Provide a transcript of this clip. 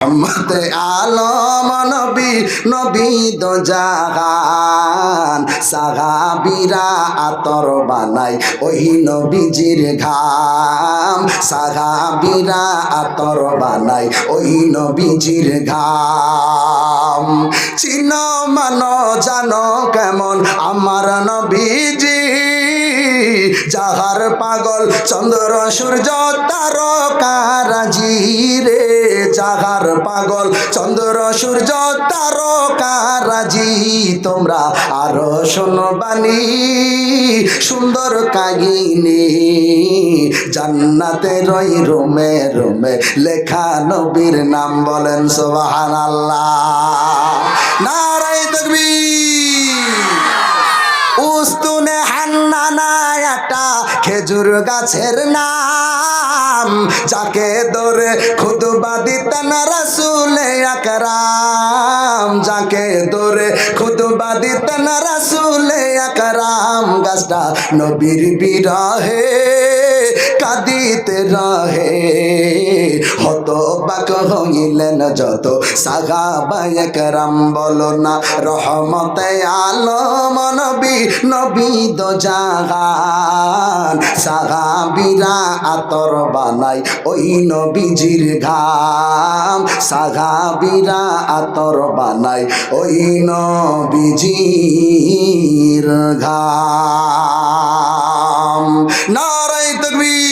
রহমতে আলম নবী, নবী দো জাহান। সাহাবীরা আতর বানাই ওই নবীজির ঘাম, সাহাবীরা আতর বানাই ওই নবীজির ঘাম। চিনো মানো জানো কেমন আমার নবীজি, যাহার পাগল চন্দ্র সূর্য তারকারাজি রে, যাহার পাগল চন্দ্র সূর্য তারকারাজি। তোমরা আরো শোনো বাণী সুন্দর কাহিনী, জান্নাতের ওই রুমে রুমে লেখা নবীর নাম। বলেন সুবহানাল্লাহ, নারায়ে তাকবীর। উস্তুনে হান্নানা একটা খেজুর গাছের নাম, যাকে ধরে খুতবা দিতেন রাসূলে আকরাম, যাকে ধরে খুতবা দিতেন রাসূলে আকরাম। গাছটা নবীর বিরহে কাঁদিতে রহে, হতবাক হইলেন যত সাহাবায়ে কেরাম। বলো না রহমতে আলম নবী, নবী দো জাহান। সাহাবীরা আতর বানাই ওই নবীজির ঘাম, সাহাবীরা আতর বানাই ওই নবীজির ঘাম। নারায়ে তাকবীর।